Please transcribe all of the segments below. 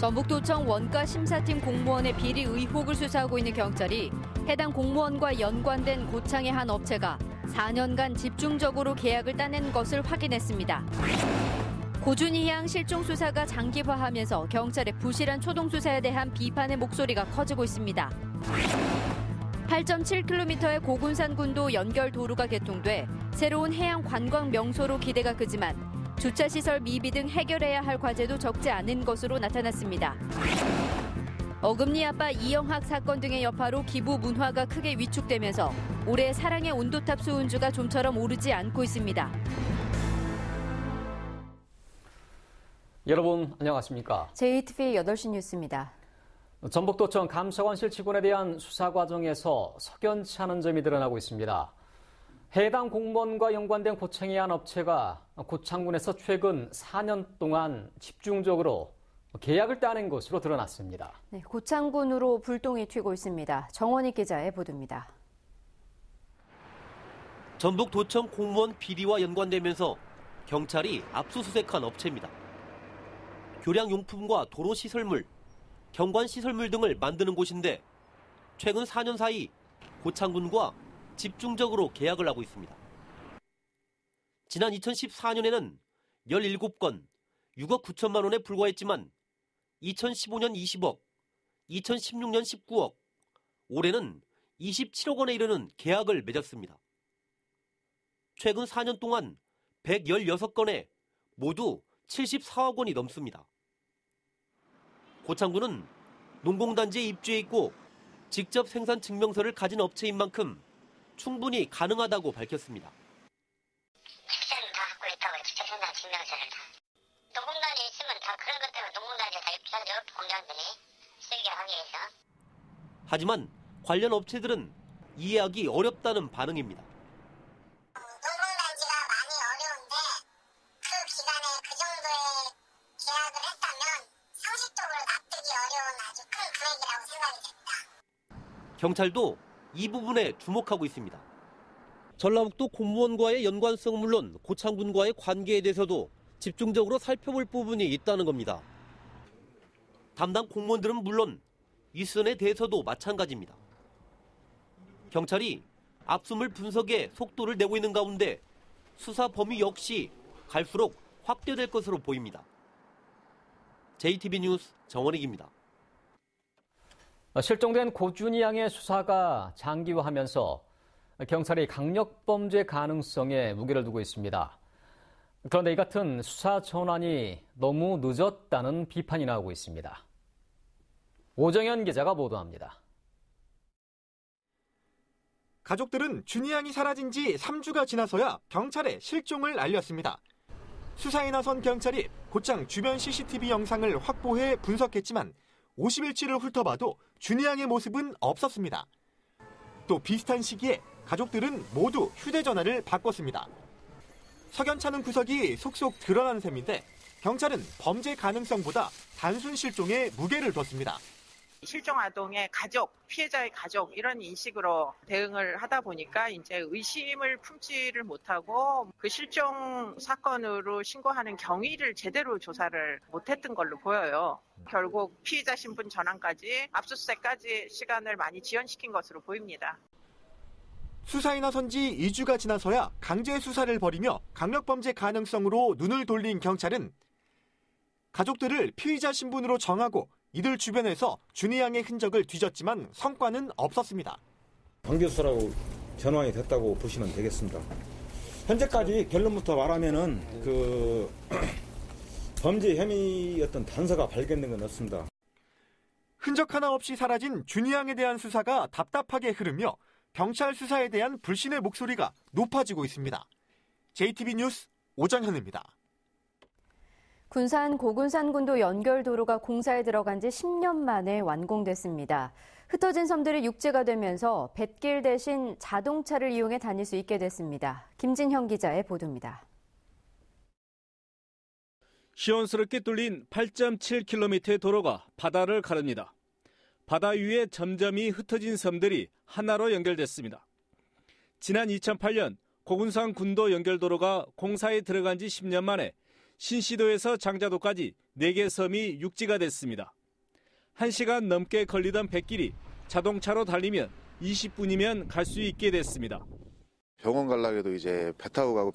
전북도청 원가심사팀 공무원의 비리 의혹을 수사하고 있는 경찰이 해당 공무원과 연관된 고창의 한 업체가 4년간 집중적으로 계약을 따낸 것을 확인했습니다. 고준희 양 실종 수사가 장기화하면서 경찰의 부실한 초동 수사에 대한 비판의 목소리가 커지고 있습니다. 8.7km의 고군산군도 연결 도로가 개통돼 새로운 해양 관광 명소로 기대가 크지만 주차시설 미비 등 해결해야 할 과제도 적지 않은 것으로 나타났습니다. 어금니 아빠 이영학 사건 등의 여파로 기부 문화가 크게 위축되면서 올해 사랑의 온도탑 수은주가 좀처럼 오르지 않고 있습니다. 여러분 안녕하십니까? JTV 8시 뉴스입니다. 전북도청 감사관실 직원에 대한 수사 과정에서 석연치 않은 점이 드러나고 있습니다. 해당 공무원과 연관된 고창의 한 업체가 고창군에서 최근 4년 동안 집중적으로 계약을 따낸 것으로 드러났습니다. 네, 고창군으로 불똥이 튀고 있습니다. 정원희 기자의 보도입니다. 전북도청 공무원 비리와 연관되면서 경찰이 압수수색한 업체입니다. 교량용품과 도로시설물, 경관시설물 등을 만드는 곳인데 최근 4년 사이 고창군과 집중적으로 계약을 하고 있습니다. 지난 2014년에는 17건, 6억 9천만 원에 불과했지만 2015년 20억, 2016년 19억, 올해는 27억 원에 이르는 계약을 맺었습니다. 최근 4년 동안 116건에 모두 74억 원이 넘습니다. 고창군은 농공단지에 입주해 있고 직접 생산 증명서를 가진 업체인 만큼 충분히 가능하다고 밝혔습니다. 직장은 다 갖고 있다고 직접 생산 증명서를 다. 농공단지에 있으면 다 그런 것 때문에 농공단지에 다 입주하죠. 공장들이 쓰게 하기 위해서. 하지만 관련 업체들은 이해하기 어렵다는 반응입니다. 농공단지가 많이 어려운데 그 기간에 그 정도의 계약을 했다면 상식적으로 납득이 어려운 아주 큰 금액이라고 생각이 됩니다. 경찰도 이 부분에 주목하고 있습니다. 전라북도 공무원과의 연관성은 물론 고창군과의 관계에 대해서도 집중적으로 살펴볼 부분이 있다는 겁니다. 담당 공무원들은 물론 윗선에 대해서도 마찬가지입니다. 경찰이 압수물 분석에 속도를 내고 있는 가운데 수사 범위 역시 갈수록 확대될 것으로 보입니다. JTB 뉴스 정원익입니다. 실종된 고준희 양의 수사가 장기화하면서 경찰이 강력범죄 가능성에 무게를 두고 있습니다. 그런데 이 같은 수사 전환이 너무 늦었다는 비판이 나오고 있습니다. 오정현 기자가 보도합니다. 가족들은 준희 양이 사라진 지 3주가 지나서야 경찰에 실종을 알렸습니다. 수사에 나선 경찰이 곧장 주변 CCTV 영상을 확보해 분석했지만 50일치를 훑어봐도 준희 양의 모습은 없었습니다. 또 비슷한 시기에 가족들은 모두 휴대전화를 바꿨습니다. 석연찮은 구석이 속속 드러난 셈인데 경찰은 범죄 가능성보다 단순 실종에 무게를 뒀습니다. 실종 아동의 가족, 피해자의 가족 이런 인식으로 대응을 하다 보니까 이제 의심을 품지를 못하고 그 실종 사건으로 신고하는 경위를 제대로 조사를 못했던 걸로 보여요. 결국 피의자 신분 전환까지 압수수색까지 시간을 많이 지연시킨 것으로 보입니다. 수사에 나선 지 2주가 지나서야 강제 수사를 벌이며 강력범죄 가능성으로 눈을 돌린 경찰은 가족들을 피의자 신분으로 정하고 이들 주변에서 준희 양의 흔적을 뒤졌지만 성과는 없었습니다. 강제 수사라고 전환이 됐다고 보시면 되겠습니다. 현재까지 결론부터 말하면은 범죄 혐의였던 단서가 발견된 건 없습니다. 흔적 하나 없이 사라진 준희 양에 대한 수사가 답답하게 흐르며 경찰 수사에 대한 불신의 목소리가 높아지고 있습니다. JTB 뉴스 오정현입니다. 군산 고군산군도 연결도로가 공사에 들어간 지 10년 만에 완공됐습니다. 흩어진 섬들이 육지가 되면서 뱃길 대신 자동차를 이용해 다닐 수 있게 됐습니다. 김진형 기자의 보도입니다. 시원스럽게 뚫린 8.7km의 도로가 바다를 가릅니다. 바다 위에 점점이 흩어진 섬들이 하나로 연결됐습니다. 지난 2008년 고군산 군도 연결도로가 공사에 들어간 지 10년 만에 신시도에서 장자도까지 4개 섬이 육지가 됐습니다. 1시간 넘게 걸리던 뱃길이 자동차로 달리면 20분이면 갈 수 있게 됐습니다. 병원 가려고 이제 배 타고 가고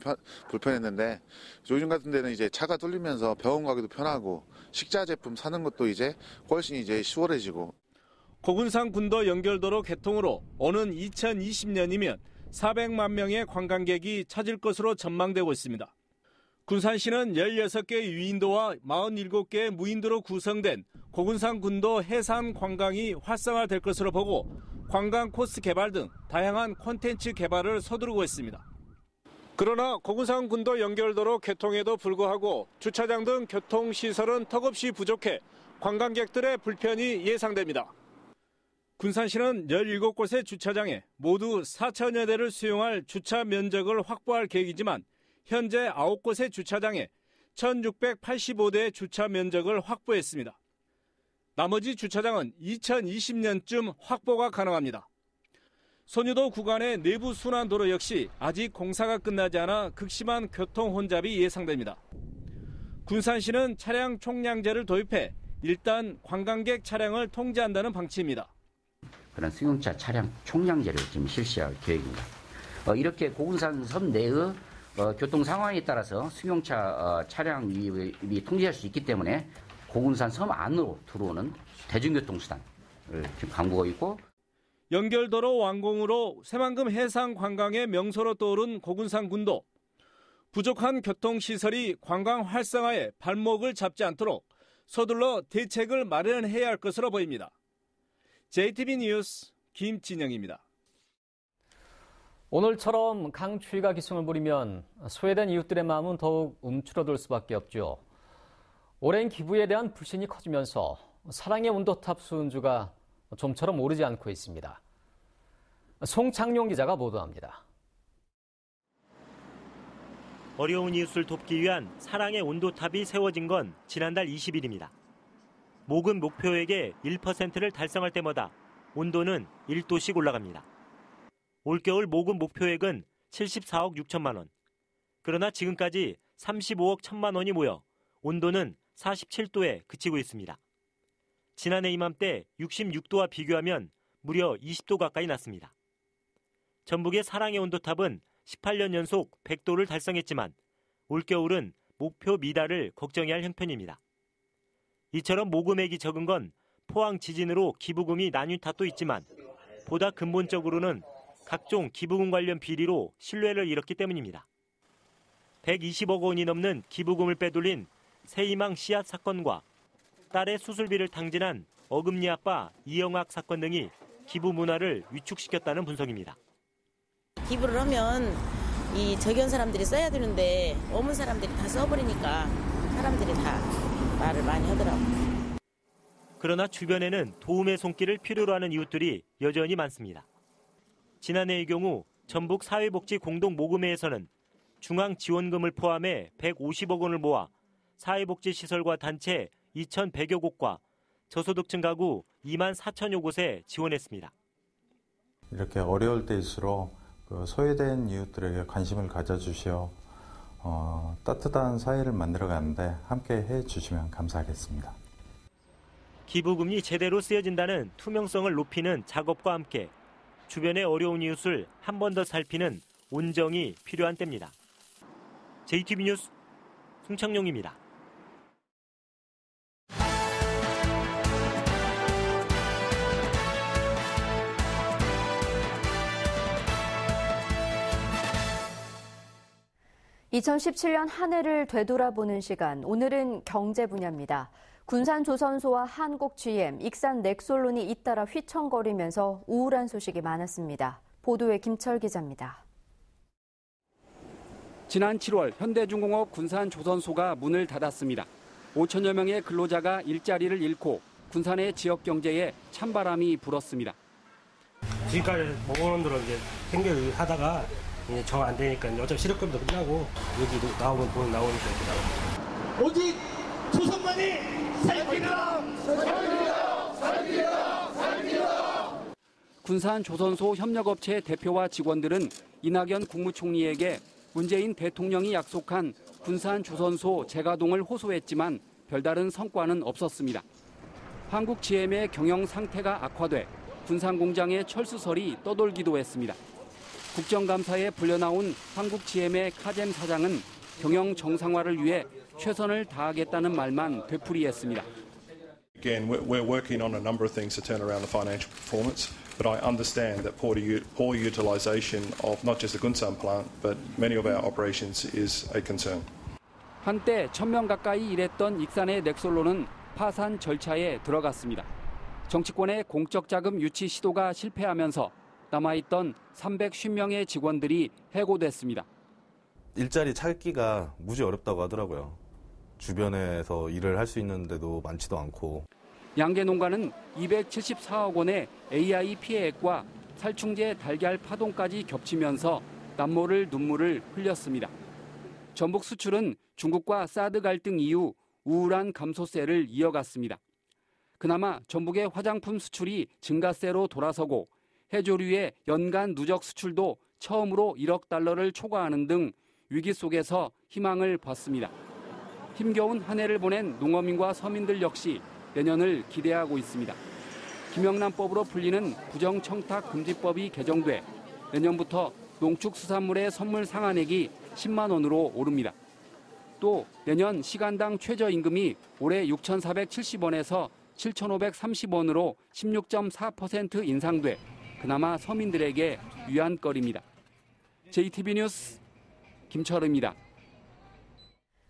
불편했는데 요즘 같은 데는 이제 차가 뚫리면서 병원 가기도 편하고 식자 제품 사는 것도 이제 훨씬 이제 수월해지고. 고군산 군도 연결도로 개통으로 오는 2020년이면 400만 명의 관광객이 찾을 것으로 전망되고 있습니다. 군산시는 16개의 유인도와 47개의 무인도로 구성된 고군산 군도 해상 관광이 활성화될 것으로 보고 관광 코스 개발 등 다양한 콘텐츠 개발을 서두르고 있습니다. 그러나 고군산 군도 연결도로 개통에도 불구하고 주차장 등 교통시설은 턱없이 부족해 관광객들의 불편이 예상됩니다. 군산시는 17곳의 주차장에 모두 4천여 대를 수용할 주차 면적을 확보할 계획이지만 현재 9곳의 주차장에 1,685대의 주차 면적을 확보했습니다. 나머지 주차장은 2020년쯤 확보가 가능합니다. 선유도 구간의 내부 순환도로 역시 아직 공사가 끝나지 않아 극심한 교통 혼잡이 예상됩니다. 군산시는 차량 총량제를 도입해 일단 관광객 차량을 통제한다는 방침입니다. 그런 승용차 차량 총량제를 지금 실시할 계획입니다. 이렇게 고군산 섬 내의 교통 상황에 따라서 승용차 차량이 통제할 수 있기 때문에 고군산 섬 안으로 들어오는 대중교통수단을 지금 강구하고 있고, 연결도로 완공으로 새만금 해상 관광의 명소로 떠오른 고군산 군도. 부족한 교통시설이 관광 활성화에 발목을 잡지 않도록 서둘러 대책을 마련해야 할 것으로 보입니다. JTB 뉴스 김진영입니다. 오늘처럼 강추위가 기승을 부리면 소외된 이웃들의 마음은 더욱 움츠러들 수밖에 없죠. 오랜 기부에 대한 불신이 커지면서 사랑의 온도탑 수은주가 좀처럼 오르지 않고 있습니다. 송창용 기자가 보도합니다. 어려운 이웃을 돕기 위한 사랑의 온도탑이 세워진 건 지난달 20일입니다. 모금 목표액의 1%를 달성할 때마다 온도는 1도씩 올라갑니다. 올겨울 모금 목표액은 74억 6천만 원. 그러나 지금까지 35억 1천만 원이 모여 온도는 47도에 그치고 있습니다. 지난해 이맘때 66도와 비교하면 무려 20도 가까이 났습니다. 전북의 사랑의 온도탑은 18년 연속 100도를 달성했지만 올겨울은 목표 미달을 걱정해야 할 형편입니다. 이처럼 모금액이 적은 건 포항 지진으로 기부금이 나뉜 탓도 있지만 보다 근본적으로는 각종 기부금 관련 비리로 신뢰를 잃었기 때문입니다. 120억 원이 넘는 기부금을 빼돌린 새희망 씨앗 사건과 딸의 수술비를 탕진한 어금니 아빠 이영학 사건 등이 기부 문화를 위축시켰다는 분석입니다. 기부를 하면 이 적연 사람들이 써야 되는데 없는 사람들이 다 써버리니까 사람들이 다 말을 많이 하더라고요. 그러나 주변에는 도움의 손길을 필요로 하는 이웃들이 여전히 많습니다. 지난해의 경우 전북 사회복지 공동모금회에서는 중앙지원금을 포함해 150억 원을 모아 사회복지시설과 단체 2,100여 곳과 저소득층 가구 2만 4천여 곳에 지원했습니다. 이렇게 어려울 때일수록 소외된 이웃들에게 관심을 가져주시어 따뜻한 사회를 만들어가는데 함께 해주시면 감사하겠습니다. 기부금이 제대로 쓰여진다는 투명성을 높이는 작업과 함께 주변의 어려운 이웃을 한 번 더 살피는 온정이 필요한 때입니다. JTB 뉴스 송창용입니다. (2017년) 한 해를 되돌아보는 시간, 오늘은 경제 분야입니다. 군산조선소와 한국GM, 익산 넥솔론이 잇따라 휘청거리면서 우울한 소식이 많았습니다. 보도에 김철 기자입니다. 지난 7월 현대중공업 군산조선소가 문을 닫았습니다. 5천여 명의 근로자가 일자리를 잃고 군산의 지역 경제에 찬바람이 불었습니다. 지금까지 모범원들은 이제 생계를 하다가 정 안 되니까 어차피 실업급도 끝나고 여기 나오면 돈 나오니까 이렇게 나옵니다. 오직 조선만이 살기라! 살기라! 살기라! 살기라! 군산조선소 협력업체 대표와 직원들은 이낙연 국무총리에게 문재인 대통령이 약속한 군산 조선소 재가동을 호소했지만 별다른 성과는 없었습니다. 한국 GM의 경영 상태가 악화돼 군산 공장의 철수설이 떠돌기도 했습니다. 국정감사에 불려나온 한국 GM의 카잼 사장은 경영 정상화를 위해 최선을 다하겠다는 말만 되풀이했습니다. Again, we're working on a number of things to turn around the financial performance, but I understand that poor utilization of not just the Gunsan plant, but many of our operations is a concern. 한때 1,000명 가까이 일했던 익산의 넥솔로는 파산 절차에 들어갔습니다. 정치권의 공적 자금 유치 시도가 실패하면서 남아있던 350명의 직원들이 해고됐습니다. 일자리 찾기가 무지 어렵다고 하더라고요. 주변에서 일을 할 수 있는 데도 많지도 않고. 양계농가는 274억 원의 AI 피해액과 살충제 달걀 파동까지 겹치면서 남모를 눈물을 흘렸습니다. 전북 수출은 중국과 사드 갈등 이후 우울한 감소세를 이어갔습니다. 그나마 전북의 화장품 수출이 증가세로 돌아서고 해조류의 연간 누적 수출도 처음으로 1억 달러를 초과하는 등 위기 속에서 희망을 봤습니다. 힘겨운 한 해를 보낸 농어민과 서민들 역시 내년을 기대하고 있습니다. 김영란법으로 풀리는 부정청탁금지법이 개정돼 내년부터 농축수산물의 선물 상한액이 10만 원으로 오릅니다. 또 내년 시간당 최저임금이 올해 6,470원에서 7,530원으로 16.4% 인상돼 그나마 서민들에게 위안거리입니다. JTB 뉴스 김철우입니다.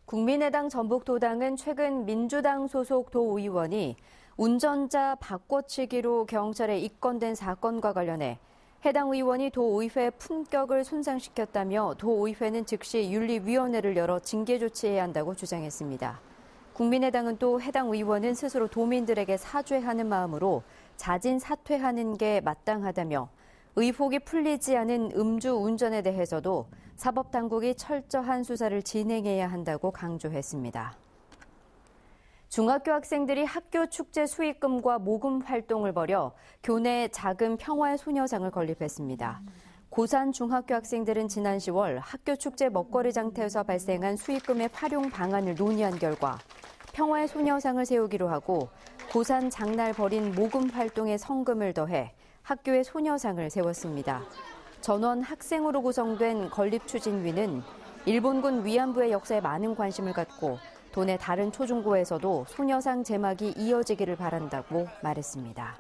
국민의당 전북도당은 최근 민주당 소속 도의원이 운전자 바꿔치기로 경찰에 입건된 사건과 관련해 해당 의원이 도의회 품격을 손상시켰다며 도의회는 즉시 윤리위원회를 열어 징계 조치해야 한다고 주장했습니다. 국민의당은 또 해당 의원은 스스로 도민들에게 사죄하는 마음으로 자진 사퇴하는 게 마땅하다며 의혹이 풀리지 않은 음주 운전에 대해서도 사법당국이 철저한 수사를 진행해야 한다고 강조했습니다. 중학교 학생들이 학교 축제 수익금과 모금 활동을 벌여 교내 작은 평화의 소녀상을 건립했습니다. 고산 중학교 학생들은 지난 10월 학교 축제 먹거리 장터에서 발생한 수익금의 활용 방안을 논의한 결과 평화의 소녀상을 세우기로 하고 고산 장날 벌인 모금 활동에 성금을 더해 학교에 소녀상을 세웠습니다. 전원 학생으로 구성된 건립추진위는 일본군 위안부의 역사에 많은 관심을 갖고 도내 다른 초중고에서도 소녀상 제막이 이어지기를 바란다고 말했습니다.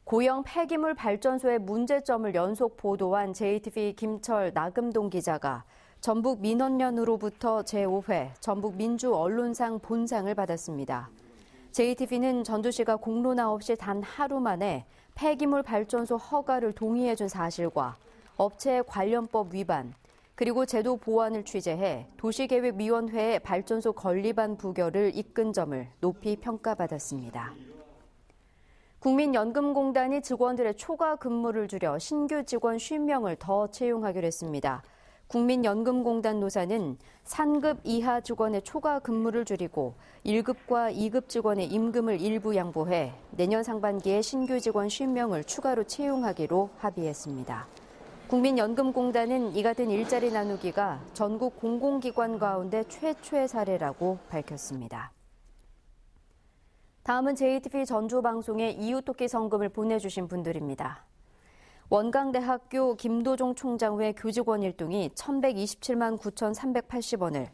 고영 폐기물 발전소의 문제점을 연속 보도한 JTBC 김철 나금동 기자가 전북 민원연으로부터 제5회 전북 민주언론상 본상을 받았습니다. JTBC는 전주시가 공론화 없이 단 하루 만에 폐기물 발전소 허가를 동의해준 사실과 업체 관련법 위반, 그리고 제도 보완을 취재해 도시계획위원회의 발전소 건립안 부결을 이끈 점을 높이 평가받았습니다. 국민연금공단이 직원들의 초과 근무를 줄여 신규 직원 50명을 더 채용하기로 했습니다. 국민연금공단 노사는 상급 이하 직원의 초과 근무를 줄이고 1급과 2급 직원의 임금을 일부 양보해 내년 상반기에 신규 직원 50명을 추가로 채용하기로 합의했습니다. 국민연금공단은 이 같은 일자리 나누기가 전국 공공기관 가운데 최초의 사례라고 밝혔습니다. 다음은 JTBC 전주방송에 이웃돕기 성금을 보내주신 분들입니다. 원광대학교 김도종 총장회 교직원 1동이 1,127만 9,380원을,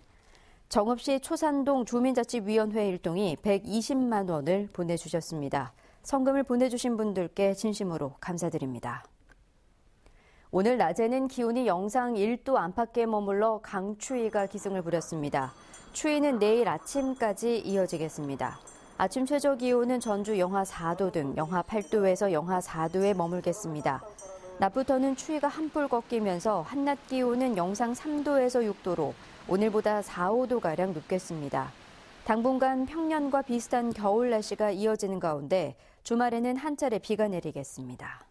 정읍시 초산동 주민자치위원회 1동이 120만 원을 보내주셨습니다. 성금을 보내주신 분들께 진심으로 감사드립니다. 오늘 낮에는 기온이 영상 1도 안팎에 머물러 강추위가 기승을 부렸습니다. 추위는 내일 아침까지 이어지겠습니다. 아침 최저 기온은 전주 영하 4도 등 영하 8도에서 영하 4도에 머물겠습니다. 낮부터는 추위가 한풀 꺾이면서 한낮 기온은 영상 3도에서 6도로 오늘보다 4, 5도가량 높겠습니다. 당분간 평년과 비슷한 겨울 날씨가 이어지는 가운데 주말에는 한 차례 비가 내리겠습니다.